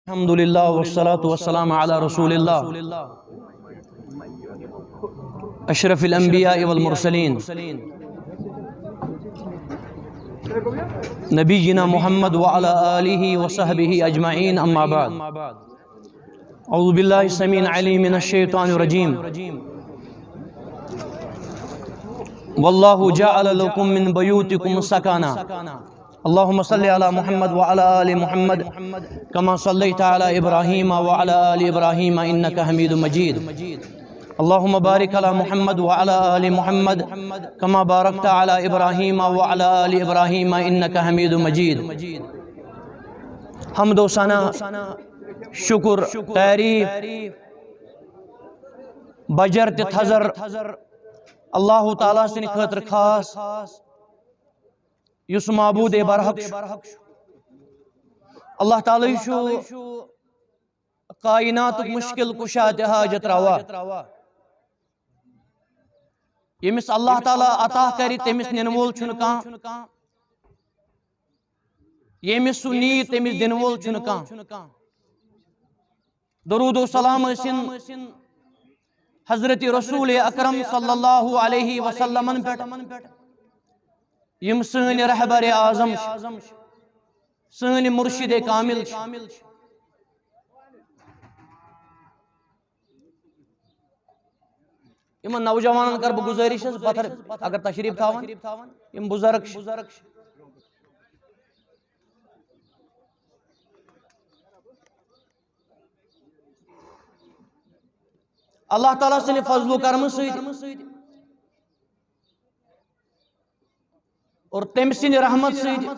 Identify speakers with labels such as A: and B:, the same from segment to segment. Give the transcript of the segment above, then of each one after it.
A: الحمد لله والصلاة والسلام على رسول الله أشرف الأنبياء والمرسلين نبينا محمد وعلى آله وصحبه أجمعين أما بعد أعوذ بالله السميع العليم من الشيطان الرجيم والله جعل لكم من بيوتكم سكنا اللهم صل على محمد وعلى آل محمد كما صليت على إبراهيم وعلى آل إبراهيم إنك حميد مجيد اللهم بارك على محمد وعلى آل محمد كما باركت على إبراهيم وعلى آل إبراهيم إنك حميد مجيد حمد و ثنا شکر تعریف بجر تھزر اللہ تعالیٰ سن خاطر خاص یس معبود برحق اللہ تعالیٰ کائنات مشکل کشاد حاجت روا یمس اللہ تعالیٰ عطا کری تمس ننوول چھن کان یمس سو نی تمس دنوول چھن کان درود و سلام ٲسِن حضرت رسول اکرم صلی اللہ علیہ وسلم پہ یم سن رہبر اعظم سن مرشد کامل یم نوجوانن کر بہ گزارش پتھر اگر تشریف تھاون یم بزرگ اللہ تعالیٰ سن فضل و کرم سۭتۍ اور تم سن رحمت سۭتۍ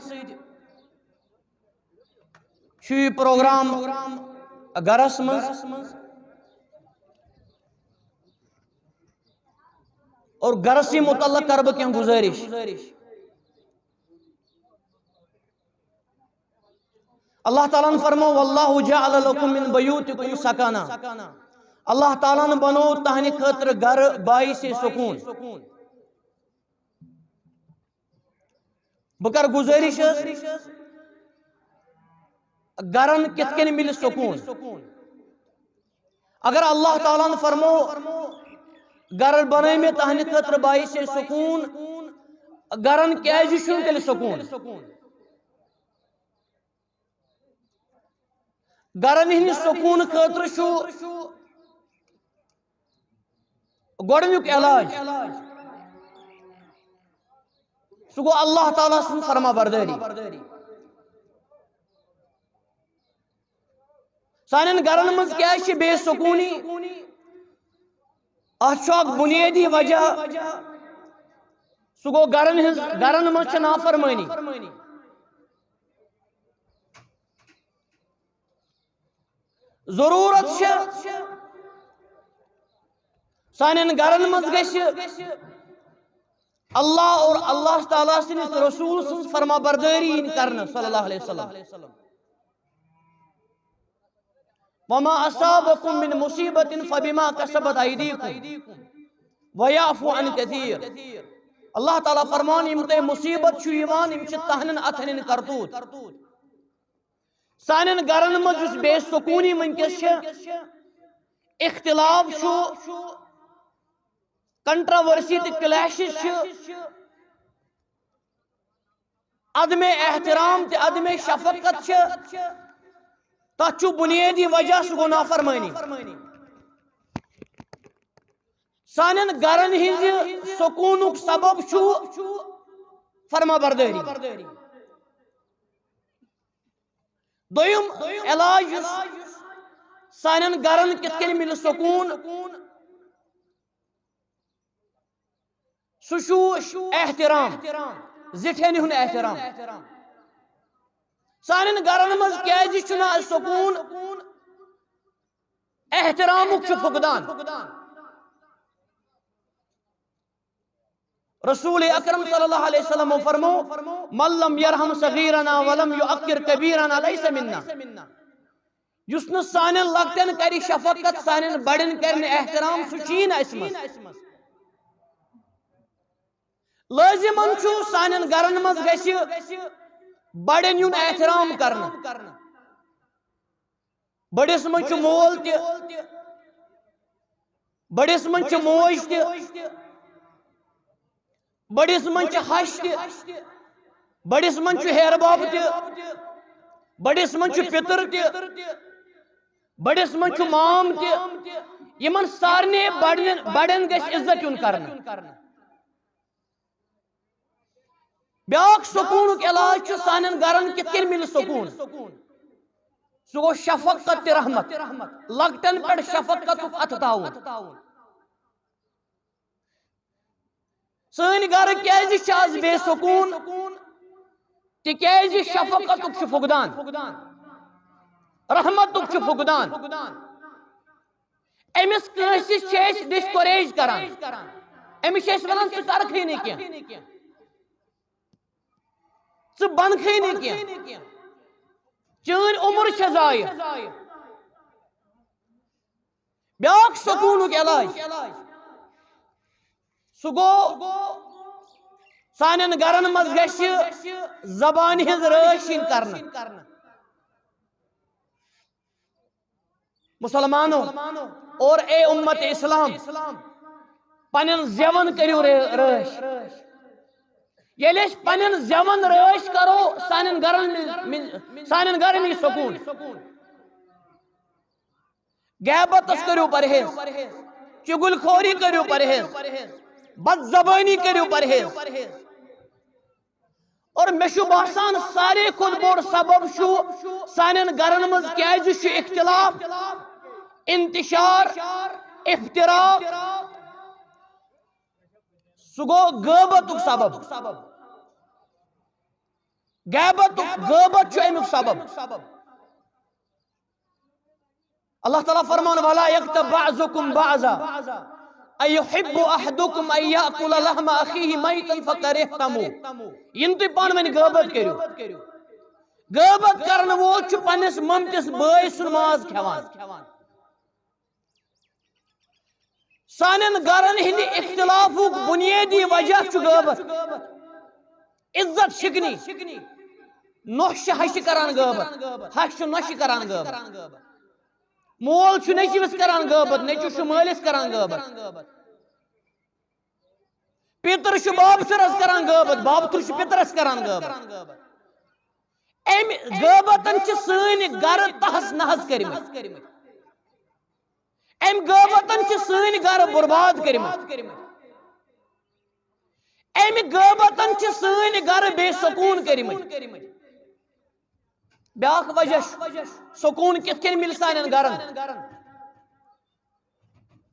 A: پروگرام گرس مز اور گرسی متعلق کر بہ کینٛہہ گزارش اللہ تعالیٰ نے فرمو واللہ جعل لکم من بیوتکم سکنا اللہ تعالیٰ نے بنو تہنہِ خاطر گر باعث سکون بہ کر گزارش گرن کت کن مل سکون اگر اللہ تعالیٰ نے فرمو گر بنائے میں تہنہِ خاطر باعث سکون گرن کیازِ چھُنہٕ تیٚلہِ سکون گرن ہٕنٛدِ سکون خاطر چھُ گۄڈنیُک علاج سُہ گوٚو اللہ تعالیٰ سٕنٛز فرما بردٲری سانٮ۪ن گرن منٛز کیازِ چھِ بے سکوٗنی اتھ چھُ اکھ بُنیٲدی وجہ سُہ گوٚو گرن منٛز چھِ نافرمٲنی ضروٗرت چھِ سانٮ۪ن گرن منٛز گژھِ اللہ اور اللہ تعالیٰ سٕنٛدِس رسول سٕنٛز فرما بردٲری یِنۍ کرنہٕ صلی اللہ علیہ وسلم وما اصابکم من مصیبت فبما کسبت ایدیکم ویعفو عن کثیر اللہ تعالیٰ فرمان یم تۄہہِ مصیبت چھُ یِوان یم چھِ تہنٛدٮ۪ن اتھن ہٕنٛدۍ کرتوٗت سانٮ۪ن گرن منٛز یُس بے سکوٗنی وٕنکٮ۪س چھِ اختلاف چھُ کنٹراورسی تہٕ کلیشز چھِ عدم احترام تہٕ عدم شفقت چھِ تتھ چھُ بُنیٲدی وجہ سُہ گوٚو نافرمٲنی سانٮ۪ن گرن ہٕنٛزِ سکوٗنُک سبب چھُ فرما بردٲری دوٚیُم علاج یُس سانٮ۪ن گرن کِتھ کٔنۍ مِلہِ سکوٗن سُہ چھُ احترام زِٹھٮ۪ن ہُنٛد احترام سانٮ۪ن گرن منٛز کیازِ چھُنہٕ آز سکوٗن احترامُک چھُ فقدان رسول اکرم صلی اللہ علیہ وسلم فرمو من لم یرحم صغیرنا ولم یؤقر کبیرنا لیس منا یُس نہٕ سانٮ۪ن لۄکٹٮ۪ن کرِ شفقت سانٮ۪ن بڑٮ۪ن کرِ نہٕ احترام سُہ چھُیی نہٕ اَسہِ منٛز لٲزِمن چھُ سانٮ۪ن گرن منٛز گژھِ بڑٮ۪ن ہُنٛد احترام کرنہٕ بڑس من مول تہ بڑس من موج تہ بڑس من ہش تہ بڑس من ہیر باب تہ بڑس من پتر تہ بڑس من مام تہ یمن سارنے بڑن گژھِ عزت یُن کرنہٕ بیاکھ سکونُک علاج چھُ سانٮ۪ن گرن کِتھ کٔنۍ مِلہِ سکوٗن سُہ گوٚو شفقت تہٕ رحمت لۄکٹٮ۪ن پٮ۪ٹھ شفقتُک اَتھٕ تھاوُن سٲنۍ گرٕ کیازِ چھِ آز بے سکوٗن تِکیازِ شفقتُک چھُ فقدان رحمتُک چھُ فقدان أمِس کٲنٛسہِ چھِ أسۍ ڈسکوریج کران أمِس چھِ أسۍ وَنان ژٕ کَرکھٕے نہٕ کینٛہہ ژٕ بنکھٕے نہٕ کینٛہہ چٲنۍ عمر چھےٚ ضایع بیاکھ سکوٗنُک علاج سُہ گوٚو سانٮ۪ن گرن منٛز گژھِ زبانہِ ہٕنٛز رٲچھ یِنۍ کرنہٕ مسلمانو اور اے امت اسلام پنن زیون کریو رٲچھ ییٚلہِ أسۍ پنن زیون رٲچھ کرو سانٮ۪ن گرن یی سکوٗن غیبتس کٔرِو پرہیز چُگل خوری کٔرِو پرہیز بد زبٲنی کٔرِو پرہیز اور مےٚ چھُ باسان ساروی کھۄتہٕ بوٚڑ سبب چھُ سانٮ۪ن گرن منٛز کیازِ چھُ اختلاف انتشار افتراء سُہ گوٚو غٲبتُک سبب غٲبت چھُ امیُک سبب اللہ تعالیٰ فرمان وَلَا يَغْتَبْ بَعْضُكُمْ بَعْضًا أَيُحِبُّ أَحَدُكُمْ أَن يَأْكُلَ لَحْمَ أَخِيهِ مَيْتًا فَكَرِهْتُمُوهُ یِنہٕ تُہۍ پانہٕ ؤنۍ غٲبت کٔرِو غٲبت کرن وول چھُ پننِس مٔمتِس بٲے سُنٛد ماز کھٮ۪وان سانٮ۪ن گرن ہٕنٛدِ اختلافُک بُنیٲدی وجہ چھُ غٲبت عزت شِکنی نۄش چھِ ہشہِ کران غٲبت ہش چھُ نۄشہِ کران غٲبت مول چھُ نیٚچوِس کران غٲبت نیٚچوِس چھُ مٲلِس کران غٲبت پیتر چھُ بابتھٕرس کران غٲبت بابتھٕر چھُ پیترس کران غٲبت امہِ غٲبتن چھِ سٲنۍ گرٕ تہس نہس کٔرمٕتۍ امہِ غٲبتن چھِ سٲنۍ گرٕ برباد کٔرمٕتۍ امہِ غٲبتن چھِ سٲنۍ گرٕ بے سکوٗن کٔرمٕتۍ بیاکھ وجہ چھُ سکوٗن کِتھ کٔنۍ مِلہِ سانٮ۪ن گرن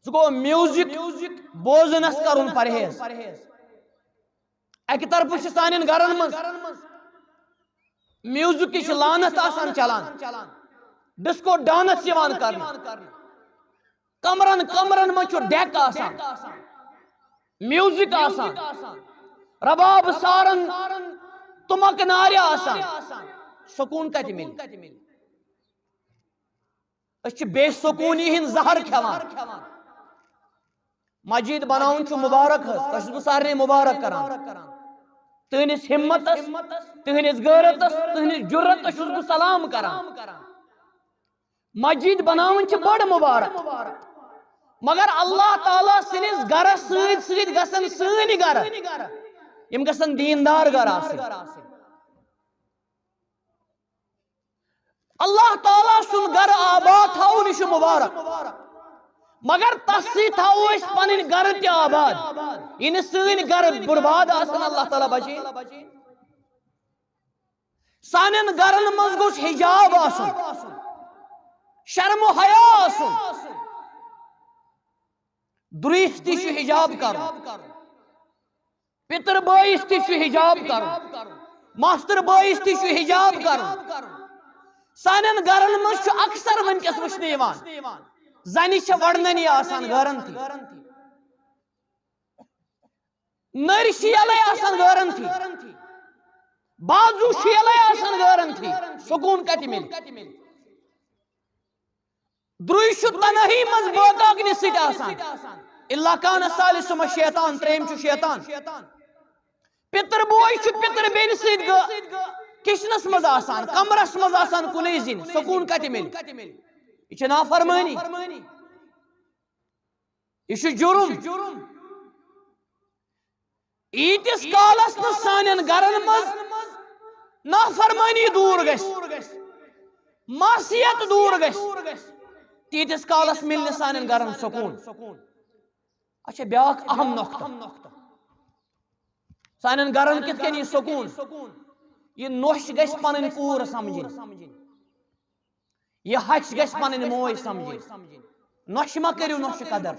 A: سُہ گوٚو میوٗزک بوزنس کرُن پرہیز اکہِ طرفہٕ چھِ سانٮ۪ن گرن منٛز میوٗزکٕچ لانت آسان چلان ڈسکو ڈانس یِوان کرنہٕ کمرن منٛز چھُ ڈیک آسان میوٗزک آسان رباب سارن تُمک نارِ آسان سکوٗن کتہِ مِلہِ أسۍ چھِ بے سکوٗنی ہٕنٛدۍ زہر کھٮ۪وان مسجد بناوُن چھُ مُبارک حظ تۄہہِ چھُس بہٕ سارنٕے مُبارک کران تُہنٛدِس ہمتس تُہنٛدِس غٲرتس تُہنٛدِس جُرتس چھُس بہٕ سلام کران مسجد بناوٕنۍ چھِ بٔڑ مُبارک مگر اللہ تعالیٰ سٕنٛدِس گرس سۭتۍ سۭتۍ گژھن سٲنۍ گرٕ یِم گژھن دیندار گرٕ آسٕنۍ اللہ تعالیٰ سُنٛد گرٕ آباد تھاوُن یہِ چھُ مُبارک مگر تس سۭتۍ تھاوو أسۍ پنٕنۍ گرٕ تہِ آباد یہِ نہٕ سٲنۍ گرٕ برباد آسن اللہ تعالیٰ بچٲیِن سانٮ۪ن گرن منٛز گوٚژھ حجاب آسُن شرم و حیا آسُن دُرِس تہِ چھُ حجاب کرُن پِتٕر بٲیِس تہِ چھُ حجاب کرُن ماستٕر بٲیِس تہِ چھُ حجاب کرُن سانٮ۪ن گرن منٛز چھُ اکثر وٕنکیٚس وٕچھنہٕ یِوان زنہِ چھےٚ وڑننی آسان گرن تھی نٔرۍ چھِ یلے آسان گرن تھی بازو چھِ یلے آسان گرن تھی سکوٗن کتہِ مِلہِ درُے چھُ تنہٲیی منٛز بٲتاکنہِ سۭتۍ آسان اللہ کان ثالثُہُما شیطان ترٛیٚیِم چھُ شیطان پِتٕر بوے چھُ پِتٕر بیٚنہِ سۭتۍ کچنس منٛز آسان کمرس منٛز آسان کُنُے زِنۍ سکوٗن کتہِ مِلہِ یہ نافرمانی، یہ جرم. ایتس کالس نا سانن گرن مز نافرمانی دور گژھِ، معصیت دور گژھِ، تیتس کالس ملہِ سانن گرن سکون. اچھا بیاکھ اہم نقطہ، سانن گرن کتھ کنۍ یی سکون. یہ نوش گژھِ پنٕنۍ کوٗر سمجھِنۍ، یہ ہش گژھِ پنٕنۍ موج سمجھِنۍ. نوش ما کٔرِو نوشہِ قدر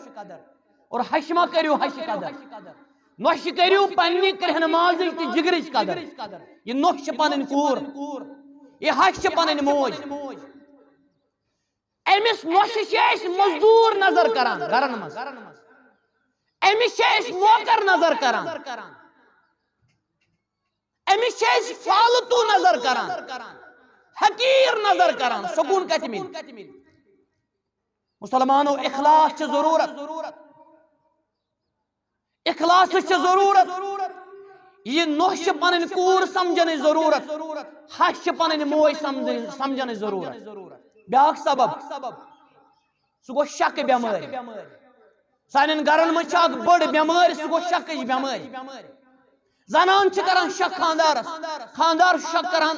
A: اور ہش ما کٔرِو ہشہِ قدر. نوش کٔرِو پننہِ کرٛہنہِ مازٕچ تہٕ جگرٕچ قدر. یہ نوش چھِ پنٕنۍ کوٗر، یہ ہش چھِ پنٕنۍ موج. أمِس نوشہِ چھِ أسۍ مزدوٗر نظر کران گرن منٛز، أمِس چھِ أسۍ نوکر نظر کران، أمِس چھِ أسۍ فالتوٗ نظر کران، حقیٖر نظر کران. سکوٗن کتہِ مِلہِ؟ مسلمانو اخلاص چھِ ضروٗرت، اخلاصٕچ چھِ ضروٗرت. یہ نوش چھِ پنٕنۍ کوٗر سمجھنٕچ ضروٗرت، ہش چھِ پنٕنۍ موج سمجھنٕچ ضروٗرت. بیاکھ سبب سُہ گوٚو شکہٕ بٮ۪مٲرۍ. سانٮ۪ن گرن منٛز چھِ اکھ بٔڑ بٮ۪مٲرۍ، سُہ گوٚو شکٕچ بٮ۪مٲرۍ. زنان چھِ کران شک خاندارس، خاندار چھُ شک کران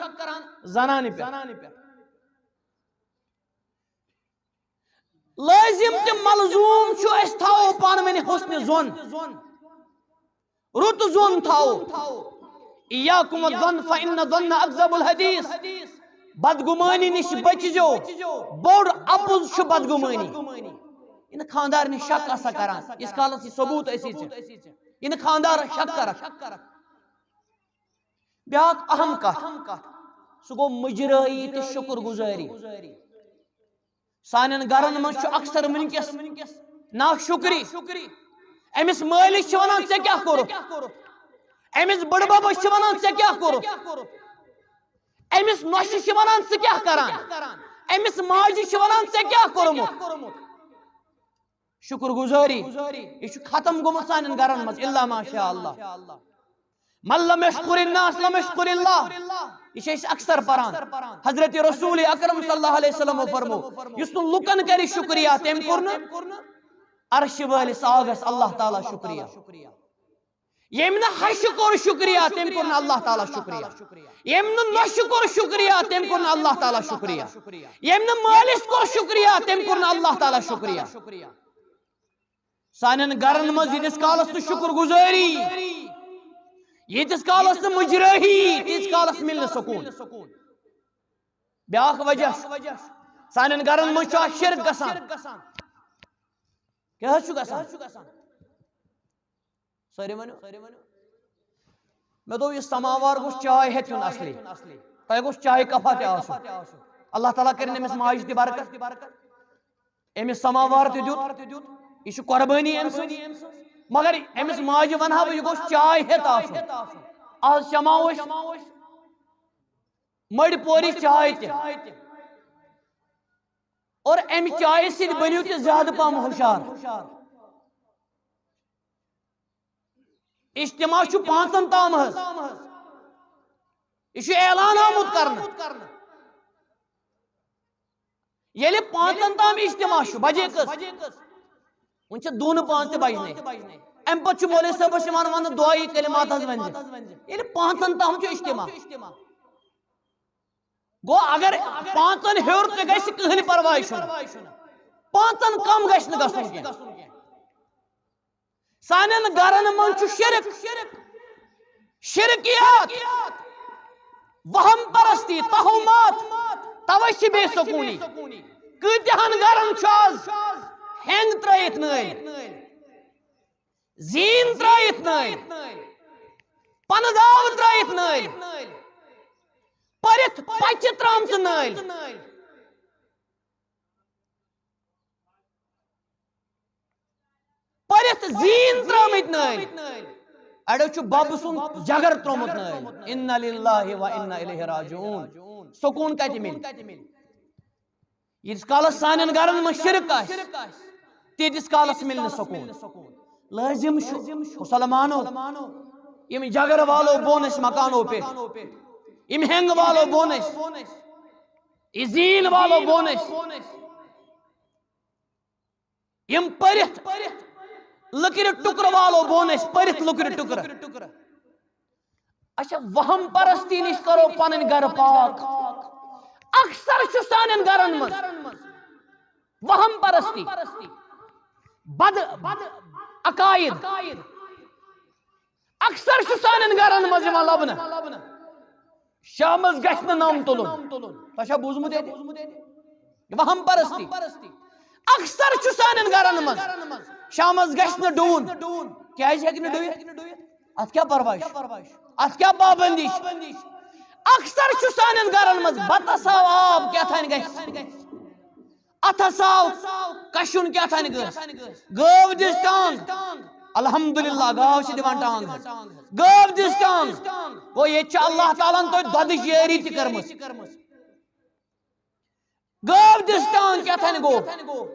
A: زنانہِ پٮ۪ٹھ. لٲزِم تہٕ ملزوٗم چھُ أسۍ تھاوو پانہٕ ؤنۍ حُسنِ ظن، رُت ظن تھاوو. اِیاکُم الظن فإن الظن أكذب الحدیث. بدگمانی نش بچجو، بوڑ اپُز چھُ بدگمانی. یہ نہٕ خاندارنہِ شک آسان کران یس کالس یہ ثبوت ٲسی ژےٚ، یہ نہٕ خاندارس شک کرکھ. بیاکھ اہم کتھ سُہ گوٚو مجرٲیی تہٕ شکر گزٲری. سانٮ۪ن گرن منٛز چھُ اکثر ونکیٚس ناشکری. أمِس مٲلِس چھِ ونان ژےٚ کیٛاہ کوٚرُتھ، أمِس بٔڈببس چھِ ونان ژےٚ کیٛاہ کوٚرُتھ، أمِس نوشہِ چھِ ونان ژٕ کیٛاہ کران، أمِس ماجہِ چھِ ونان ژےٚ کیٛاہ کوٚرمُت. شکر گزٲری یہ چھُ ختم گوٚمُت سانٮ۪ن گرن منٛز الا ماشاء اللہ. من لم يشکر الناس لم يشکر اللہ. یہ چھِ أسۍ اکثر پران. حضرت رسول اکرم صلی اللہ علیہ وسلم فرمو یُس نہٕ لُکن کرِ شکریہ تٔمۍ کوٚر نہٕ عرشہِ وٲلِس آگس اللہ تعالیٰ شکریہ. ییٚمۍ نہٕ ہشہِ کوٚر شکریہ تٔمۍ کوٚر نہٕ اللہ تعالیٰ شکریہ. ییٚمۍ نہٕ نوشہِ کوٚر شکریہ تٔمۍ کوٚر نہٕ اللہ تعالیٰ شکریہ. ییٚمۍ نہٕ مٲلِس کوٚر شکریہ تٔمۍ کوٚر نہٕ اللہ تعالیٰ شکریہ. سانٮ۪ن گرن منٛز ییٖتِس کالس نہٕ شکر گزٲری، ییٖتِس کالس نہٕ مجرٲہی، تیٖتِس کالس مِلہِ نہٕ سکوٗن. بیاکھ وجہ سانٮ۪ن گرن منٛز چھُ اکھ شرک گژھان. کیٛاہ حظ چھُ گژھان؟ سٲری ؤنِو. مےٚ دوٚپ یہِ سماوار گوٚژھ چاے ہٮ۪تھ یُن اصلی، تۄہہِ گوٚژھ چاے کپا تہِ آسُن. اللہ تعالیٰ کٔرِنۍ أمِس ماجہِ تہِ برکت، أمِس سماوار تہِ دیُت. یہ چھُ قۄربٲنی أمۍ سٕنٛز. مگر أمِس ماجہِ ونہا بہٕ یہِ گوٚژھ چاے ہٮ۪تھ آسُن. آز چماوو أسۍ مٔڈۍ پوری چاے تہِ، اور امہِ چایہِ سۭتۍ بٔنِو تہِ زیادٕ پہم ہُشار. اجتماع چھُ 5 تام حظ، یہ چھُ اعلان آمُت کرنہٕ. ییٚلہِ 5 تام اجتماع چھُ بجے کٔژ؟ وۄنۍ چھِ 2:05 تہِ بجنے. امہِ پتہٕ چھُ مولوی صٲبس یِوان وننہٕ دعایی کلمات حظ ؤنزِ. ییٚلہِ 5 تام چھُ اجتماع گوٚو اگر 5 ہیوٚر تہِ گژھِ کٕہٕنۍ پرواے چھُنہٕ، 5 کم گژھِ نہٕ گژھُن کینٛہہ. سانٮ۪ن گرن منٛز چھُ شرک، شرکیات، وہم پرستی، توہمات. توے چھِ بے سکوٗنی. کۭتِہن گرن چھُ آز ہینگ ترٲیِتھ نٲلۍ، زیٖن ترٲیِتھ نٲلۍ، پنہٕ داو ترٲیِتھ نٲلۍ، پٔرِتھ پچہِ ترٛامژٕ نٲلۍ. پٔرِتھ زیٖن ترٛٲمٕتۍ نٲلۍ. اڑیو چھُ بب سُنٛد جگر ترٛومُت نٲلۍ. اِنَّا لِلَّهِ وَإِنَّا إِلَيْهِ راجعوٗن. سکوٗن کتہِ مِلہِ؟ ییٖتِس کالس سانٮ۪ن گرن منٛز شرک آسہِ تیٖتِس کالس مِلہِ نہٕ سکوٗن. لٲزِم چھُ مسلمانو یِم جگر والو بۄن ٲسۍ مکانو پٮ۪ٹھ، یِم ہینگ والو بۄن ٲسۍ، یہِ زیٖن والو بۄن ٲسۍ، یم پرت لکر ٹکر والو بون اس پرت لکر ٹکر اچھا وہم پرستی نش کرو پنن گھر پاک اکثر سانن گھرن مز وہم پرستی بد عقائد اکثر سانن گھرن مز لبن شامس گھس نام تلن تشا بوزمت وہم پرستی اکثر سانن گھرن مز شامس گھس ڈون کیازِ ہیکہ نہ ڈویت ات کیا پرواہ ات کیا پابندی اکثر سانن گھرن مز بتس آو آب کیا تھان گھس اتھس آو کشن کیا تھان گھس گٲو دِژ ٹانگ الحمدللہ گاو چھ دِوان ٹانگ گٲو دِژ ٹانگ گوٚو ییٚتہِ چھُ اللہ تعالیٰ ہن توتہِ دۄدٕچ یٲری تہِ کٔرمٕژ گٲو دِژ ٹانگ کیا تھان گوٚو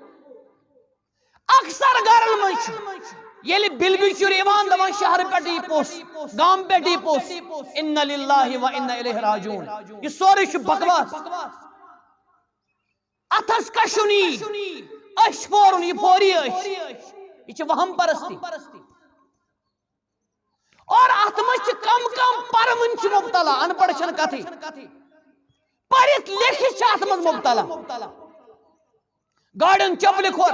A: اکثر گھرن مز ییٚلہِ بِلبِل شُر یِوان دپان شہر پٮ۪ٹھ یی پوٚژھ گام پٮ۪ٹھ یی پوٚژھ اِنَّ لِلّٰهِ وَإِنَّ إِلَيْهِ راجعوٗن یہِ سورُے چھُ بکواس اتھس کشن یی أچھ پھورُن یہِ پھوری أچھ یہ چھِ وہم پرستی اور اتھ مز چھِ کم پرون چھِ مبتلا ان پڑھ چھن کتھی پرت لیکھت چھِ اتھ مز مبتلا گاڑین چپلہِ کھور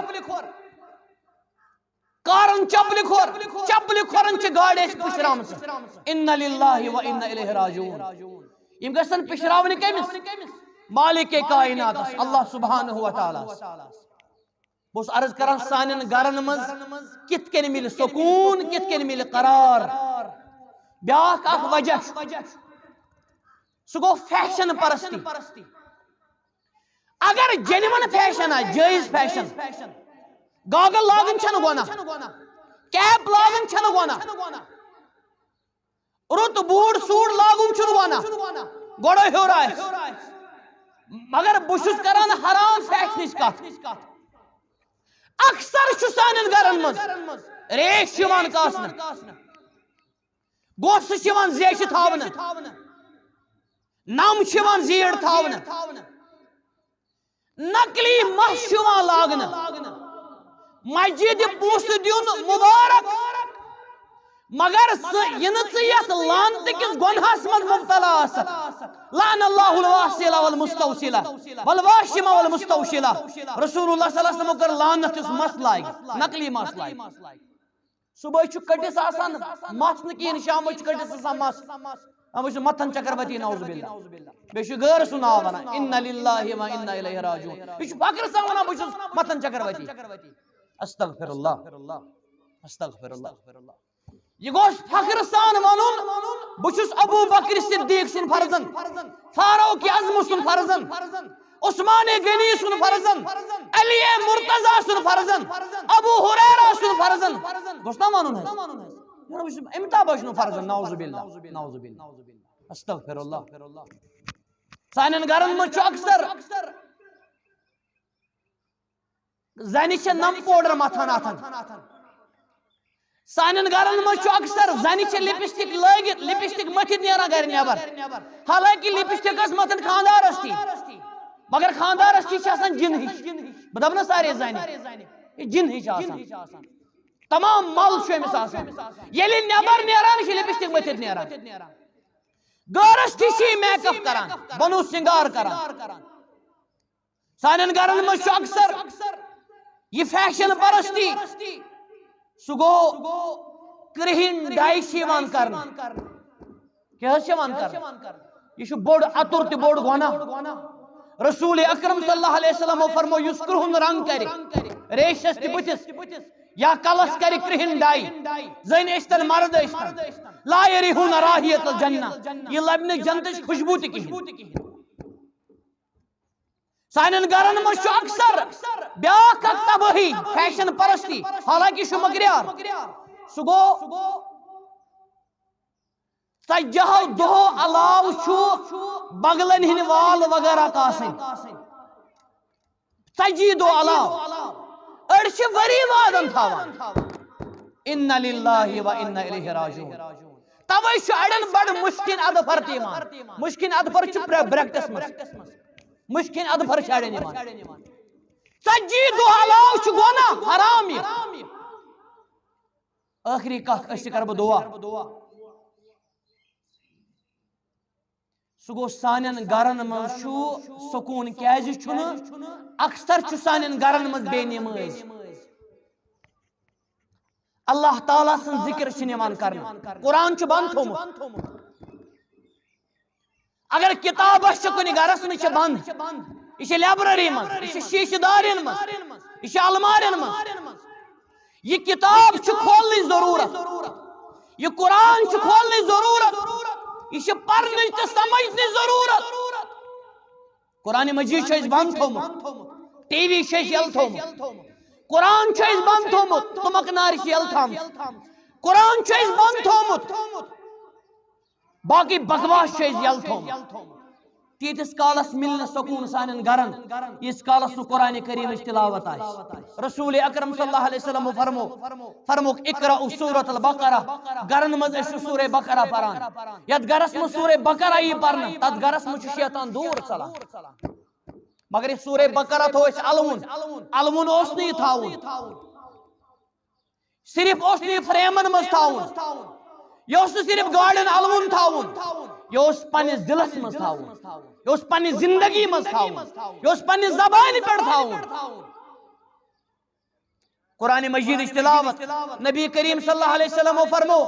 A: کارن چپلہِ کھورن چھِ گاڑِ اَسہِ پُشرامژٕ اِنَّ لِلّٰهِ وَإِنَّ إِلَيْهِ راجعوٗن یم گژھن پشراونہِ کٔمِس مالک کائنات اللہ سبحانہ وتعالیٰ بہٕ عرض کران سانن گھرن مز کت کن مل سکون کت کن مل قرار بیاکھ اکھ وجہ سہ گو فیشن پرستی اگر جینون فیشن آ جائز فیشن گاگل لاگن چھن گناہ کیپ لاگن چھن گناہ رت بوڑ سوڑ لاگن چھن گناہ گوڑو ہیور آسہِ مگر بہٕ چھُس کران حرام فیشنٕچ کتھ اکثر سانن گھرن مز ریش کاسنہ گوسہ زیچہ تھاونہ نم زیڑ تھاونہ نقلی مس لاگنہ مسجد پونسہ دیون مبارک مگر یت لانت کس گنہس مز مبتلا لعن اللہ الواصلہ والمستوصلہ والواشمہ والمستوشلہ رسول اللہ صلی اللہ علیہ وسلم کر لعنت اس مس لاگہ نقلی مس لاگہ صبح چھ کٹس آسان مس نکین شام چھ کٹس آسان مس ہم چھ متن چکرورتی نعوذ باللہ بیش غیر سو ناو ونان ان للہ و انا الیہ راجعون یہ فخر سان ونان بہ چھس متن چکرورتی استغفر اللہ یہ گوش فخر سان ونن بہ چھس ابو بکر صدیق سن فرزن فاروق اعظم سن فرزن عثمان غنی سن فرزن علی مرتضی سن فرزن ابو ہریرہ سن فرزن گوش نا ونن امتابھ بچن فرزن نعوذ باللہ استغفر اللہ سانن گھرن مز اکثر زنہ چھ نم پوڈر متھان اتھن سانن گھرن مز اکثر زنہ چھ لپسٹک لگت لپسٹک متھت نیران گھر نیبر حالانکہ لپسٹکس متن خاندارس تھی مگر خاندارس تھی آسان جن ہش بہ دپ نا سارے زنہ یہ جن ہش آسان تمام مل امس آسان ییٚلہِ نیبر نیران چھ لپسٹک متھت نیران گرس تھی میک اپ کران بنو سنگار کران سانن گھرن مز اکثر یہ فیشن پرستی سہ گو کرہن ڈائی کرنا کیا یہ بوڑ اتر تہ بوڑ گناہ رسول اکرم صلی اللہ علیہ وسلم فرمو یس کرہن رنگ کر ریشس تہ بتس یا کلس کر کرہن ڈائی زن اشتن مرد اشتن لا یریحون راحیت الجنہ یہ لبن جنتش خوشبو تہ کہین سانن گھرن مز اکثر بیاکھ تباہی فیشن پرستی حالانکہ یہ مکریار سہ گو ژتجیو دہو علاوہ بغلن ہند وال وغیرہ کاسن 40 دہ علاوہ اڑ وری وادن تھاوان ان للہ و انا الیہ راجعون توے اڑن بڑ مشکن ادفر تیمان مشکن ادفر بریکٹس مز مشکن ادفر اڑن ژتجی دۄہ علاوٕ چھُ گۄناہ حرام یہِ ٲخری کتھ أسۍ کرٕ بہٕ دعا سُہ گوٚو سانٮ۪ن گرن منٛز چھُ سکوٗن کیازِ چھُنہٕ اکثر چھُ سانٮ۪ن گرن منٛز بے نمٲزۍ اللہ تعالیٰ سٕنٛز ذکر چھِنہٕ یِوان کرنہٕ قرآن چھُ بنٛد تھوٚمُت اگر کتاب آسہِ چھِ کُنہِ گرس منٛز چھِ بنٛد یہِ چھِ لیبرری منٛز یہِ چھِ شیٖشہٕ دارٮ۪ن منٛز یہِ چھِ المارٮ۪ن منٛز یہِ کتاب چھِ کھولنٕچ ضروٗرت یہِ قرآن چھُ کھولنٕچ ضروٗرت یہ پڑھنٕچ تہٕ سمجھنٕچ ضروٗرت قرآن مجیٖد چھُ اَسہِ بنٛد تھوٚمُت ٹی وی چھُ اَسہِ یلہٕ تھوٚمُت قرآن چھُ اَسہِ بنٛد تھوٚمُت تُمبکھ نارِ چھِ یلہٕ تھامژٕ قرآن چھُ اَسہِ بنٛد تھوٚمُت باقٕے بکواس چھُ اَسہِ یلہٕ تھوٚمُت تیٖتِس کالس مِلہِ نہٕ سکوٗن سانٮ۪ن گرن ییٖتِس کالس نہٕ قرآنِ کریٖمٕچ تلاوت آسہِ رسول اکرم صلی اللہ علیہ وسلم فرموک اقرأوا سورۃ البقرہ گرن منٛز ٲسِو سورہ بقرہ پران یتھ گرس منٛز سورہ بقرہ یی پرنہٕ تتھ گرس منٛز چھُ شیطان دوٗر ژلان مگر یہِ سورہ بقرہ تھوٚو اَسہِ الوُن اوس نہٕ یہِ تھاوُن صرف اوس نہٕ یہِ فریمن منٛز تھاوُن یہِ اوس نہٕ صرف گاڑٮ۪ن الوُن تھاوُن یہ اوس پننس دلس مز تھاون یہ اوس پننہِ زندگی مز تھاون یہ اوس پننہِ زبانہِ پٮ۪ٹھ تھاون قرآن مجید تلاوت نبی کریم صلی اللہ علیہ وسلم فرمو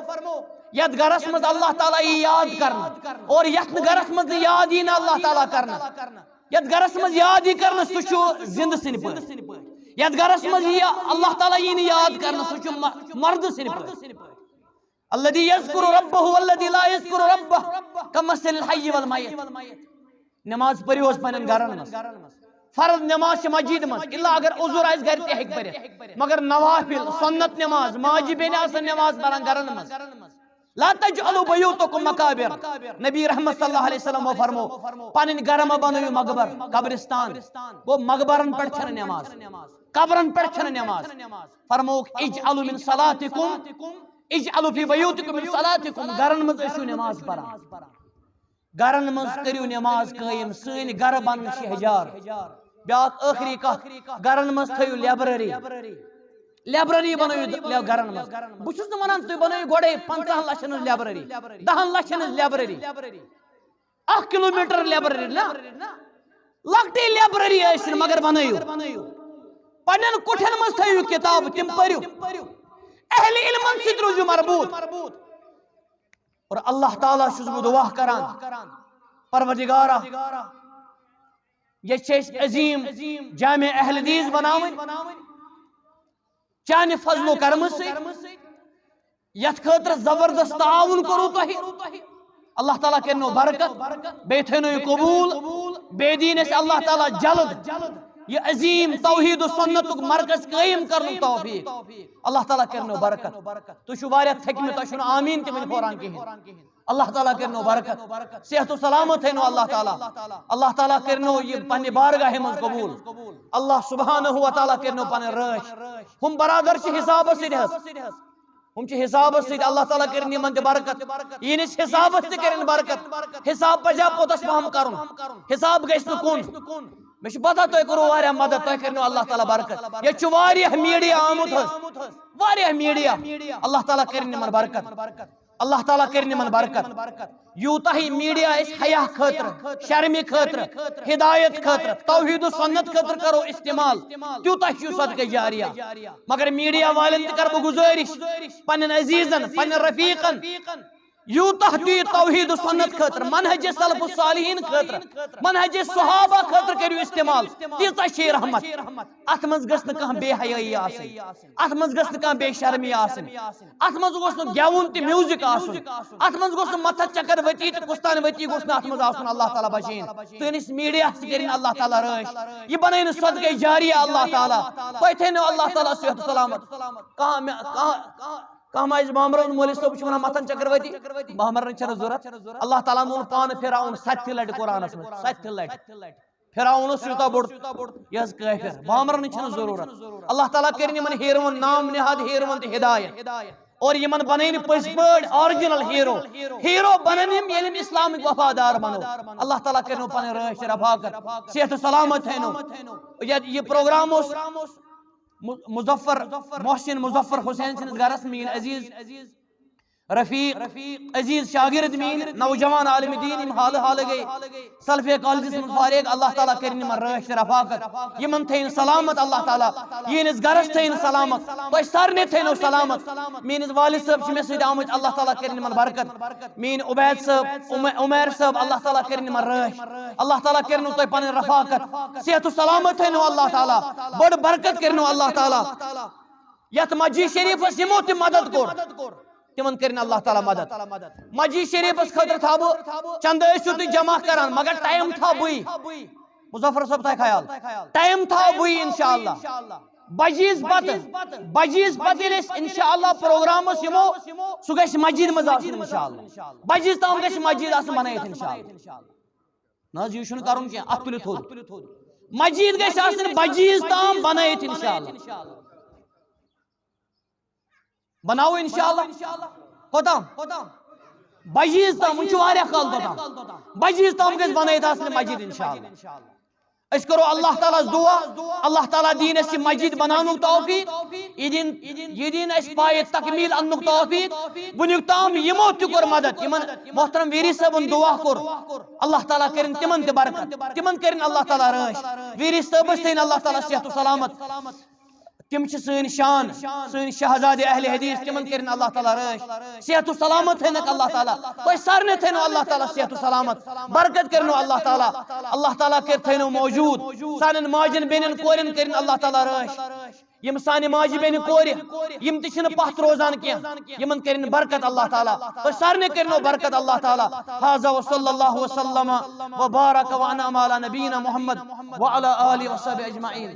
A: یتھ گرس مز اللہ تعالیٰ یی یاد کرنہٕ اور یتھ نہٕ گرس مز یاد یی نہٕ اللہ تعالیٰ کرنہٕ یتھ گرس مز یاد یی کرنہٕ سُہ چھُ زندٕ سٕنٛدِ پٲٹھۍ یتھ گرس مز یی اللہ تعالیٰ یی نہٕ یاد کرنہٕ سُہ چھُ مردٕ سٕنٛدِ پٲٹھۍ الذي يذكر ربه والذي لا يذكر ربه كمثل الحي والميت نماز پٔرِو حظ پننٮ۪ن گرن منٛز فرض نماز چھِ مسجد منٛز الا اگر عذر آسہِ گرِ تہِ ہیٚکہِ پٔرِتھ مگر نوافل سنت نماز ماجہِ بیٚنہِ آسن نماز پران گرن منٛز لا تجعلوا بيوتكم مقابر نبی رحمت صلی اللہ علیہ وسلم فرمو پنٕنۍ گرٕ مہ بنٲیِو مقبر قبرستان گوٚو مقبرن پٮ۪ٹھ چھنہٕ نماز قبرن پٮ۪ٹھ چھنہٕ نماز فرموک اجعلوا من صلاتكم اجعلوا فی بیوتکم من صلاتکم گرن منٛز ٲسِو نماز پران گرن منٛز کٔرِو نماز قٲیِم سٲنۍ گرٕ بننہٕ شہجار بیاکھ ٲخری کتھ گرن منٛز تھٲیِو لیبرری بنٲیِو گرن منٛز بہٕ چھُس نہٕ ونان تُہۍ بنٲیِو گۄڈے 50 لچھن ہٕنٛز لیبرری 10 لچھن ہٕنٛز لیبرری 1 کِلوٗمیٖٹر لیبرری نہ لۄکٹٕے لیبرری ٲسِن مگر بنٲیِو پننٮ۪ن کُٹھٮ۪ن منٛز تھٲیِو کِتاب تِم پٔرِو اہل علمن سۭتۍ روٗزِو مربوط اور اللہ تعالیٰ چھُس بہٕ دعا کران پروردگارا ییٚتہِ چھِ أسۍ عظیٖم جامع اہل حدیث بناوٕنۍ چانہِ فضل و کرمہٕ سۭتۍ یتھ خٲطرٕ زبردست تعاوُن کوٚروٕ تۄہہِ اللہ تعالیٰ کٔرنو برکت بیٚیہِ تھٲینو یہِ قبوٗل بیٚیہِ دِیِن اَسہِ اللہ تعالیٰ جلد یہ عظیم توحید و سنتک مرکز قائم کرنُک توفیق اللہ تعالیٰ کرنو برکت تُہۍ چھِو واریاہ تھٔکمٕتۍ تۄہہِ چھُنہٕ آمیٖن تہِ وٕنہِ ہوران کِہیٖنۍ اللہ تعالیٰ کرنو برکت صحت و سلامت تھٲینو اللہ تعالیٰ کرنو یہ پننہِ بارگاہہِ منٛز قبوٗل اللہ سبحانہ و تعالیٰ کرنو پنٕنۍ رٲچھ ہُم برادر چھِ حسابس سۭتۍ حظ ہم چھِ حسابس سۭتۍ اللہ تعالیٰ کٔرِنۍ یِمن تہِ برکت یِہنٛدِس حسابس تہِ کٔرِنۍ برکت حساب پزیا پوٚتس پہم کرُن حساب گژھِ نہٕ کُن مےٚ چھُ پتہ تۄہہِ کوٚروٕ واریاہ مدد تۄہہِ کٔرنو اللہ تعالیٰ برکت ییٚتہِ چھُ واریاہ میٖڈیا آمُت حظ واریاہ میٖڈیا اللہ تعالیٰ کٔرِنۍ یِمن برکت اللہ تعالیٰ کٔرِنۍ یِمن برکت یوٗتاہ یہِ میٖڈیا أسۍ حیا خٲطرٕ شرمہِ خٲطرٕ ہدایت خٲطرٕ توحید و سنت خٲطرٕ کرو استعمال تیوٗتاہ چھُ صدقہ جاریہ مگر میٖڈیا والٮ۪ن تہِ کرٕ بہٕ گُزٲرِش پننٮ۪ن عزیٖزن پننٮ۪ن رفیٖقن یوٗتاہ تُہۍ توحید و سنت خٲطرٕ منہج سلف الصالحین خٲطرٕ منہج صحابہ خٲطرٕ کٔرِو استعمال تیٖژاہ چھے رحمت اتھ منٛز گٔژھ نہٕ کانٛہہ بے حیٲیی آسٕنۍ اتھ منٛز گٔژھ نہٕ کانٛہہ بے شرمی آسٕنۍ اتھ منٛز گوٚژھ نہٕ گٮ۪وُن تہِ میوٗزک آسُن اتھ منٛز گوٚژھ نہٕ متھد چکر ؤتی تہٕ کُستان ؤتی گوٚژھ نہٕ اتھ منٛز آسُن اللہ تعالیٰ بچٲیِن تُہنٛدِس میٖڈیاہس تہِ کٔرِنۍ اللہ تعالیٰ رٲچھ یہِ بنٲیِن صدقے جاریہ اللہ تعالیٰ تۄہہِ تھٲینو اللہ تعالیٰ صحت و سلامت کانٛہہ ما آسہِ بامبرن مولوی صٲب چھُ ونان متھن چکر ؤتی بامبرنٕچ چھنہٕ ضوٚرتھ اللہ تعالیٰ ووٚن پانہٕ فِراوُن 7 لٹہِ قرآنس منٛز 7 لٹہِ فِراوُن اوس یوٗتاہ بوٚڑ یہِ حظ کٲفِر بامبرنٕچ چھنہٕ ضروٗرت اللہ تعالیٰ کٔرِنۍ یِمن ہیروَن نام نہاد ہیروَن تہِ ہدایت اور یمن بنائیں پس پٲٹھۍ آرجنل ہیرو بنن یم ییٚلہِ یِم اسلامک وفادار بنو اللہ تعالیٰ کرنو پنن رٲچھ رفاقت صحت و سلامت تھینو یہ پروگرام اوس مظفر محسن مظفر حسین سندس گھرس مین عزیز رفیق عزیز شاگرد مین نوجوان عالم دین یم حال گئی سلفے کالجس من فارغ اللہ تعالیٰ کرن یمن رٲچھ رفاقت یمن تھین سلامت اللہ تعالیٰ یہنس گھرس تھین سلامت تہ سارنے تھینو سلامت میانس والد صاحب مے سۭتۍ آمٕتۍ اللہ تعالیٰ کرن یمن برکت میٲنۍ عبید صاحب عمیر صاحب اللہ تعالیٰ کرن یمن رٲچھ اللہ تعالیٰ کرنو تۄہہِ پنٕنۍ رفاقت صحت و سلامت تھینو اللہ تعالیٰ بڑ برکت کرنو اللہ تعالیٰ یتھ مسجد شریفس یمو تہِ مدد کوٚر تمن کرن اللہ تعالیٰ مدد مسجد شریفس خاطر تھا بہ چند ٲسِو تُہۍ جمع کران مگر ٹائم تھا بٕے مظفر صاحب تھا خیال ٹائم تھا بٕے انشاءاللہ بجیز پتہ ییٚلہِ أسۍ انشاءاللہ پروگرامس یمو سُہ گژھِ مسجد منٛز آسُن انشاءاللہ بجیز تام گژھِ مسجد آسُن بنٲیِتھ انشاءاللہ نہ حظ یہِ چھُنہٕ کرُن کینٛہہ اتھ تُلِو تھوٚد مسجد گژھِ آسٕنۍ بجیز تام بنٲیِتھ انشاءاللہ بناو انشاءاللہ کوتام بجیز تام ون چھُ واریاہ کال توٚتام بجیز تام گژھِ بنٲیِتھ آسٕنۍ مسجد انشاءاللہ أسۍ کرو اللہ تعالیٰ دعا اللہ تعالیٰ دین اَسہِ مسجد بناونُک توفیق یہ دین اَسہِ پایہِ تکمیل اننُک توفیق وٕنیُک تام یمو تہِ کوٚر مدد یمن محترم ویری صٲبن دعا کوٚر اللہ تعالیٰ کرن تمن تہِ برکت تمن کرن اللہ تعالیٰ رٲچھ ویری صٲبس تھٲیِن اللہ تعالیٰ صحت و سلامت تم چھ سٲنۍ شان سٲنۍ شہزادِ اہل حدیث تمن کرن اللہ تعالیٰ رٲچھ صحت و سلامت تھٲینکھ اللہ تعالیٰ تۄہہِ سارنٕے تھٲینو اللہ تعالیٰ صحت و سلامت برکت کرنو اللہ تعالیٰ کر تھٲینو موجود سانٮ۪ن ماجن بیٚنٮ۪ن کورٮ۪ن کرن اللہ تعالیٰ رٲچھ یم سانہِ ماجہِ بیٚنہِ کورِ یم تہِ چھِنہٕ پتھ روزان کینٛہہ یمن کرن برکت اللہ تعالیٰ تۄہہِ سارنٕے کرنو برکت اللہ تعالیٰ ھذا وصلی اللہ وسلم وبارک وانعم علی نبینا محمد وعلی آلہ وصحبہ اجمعین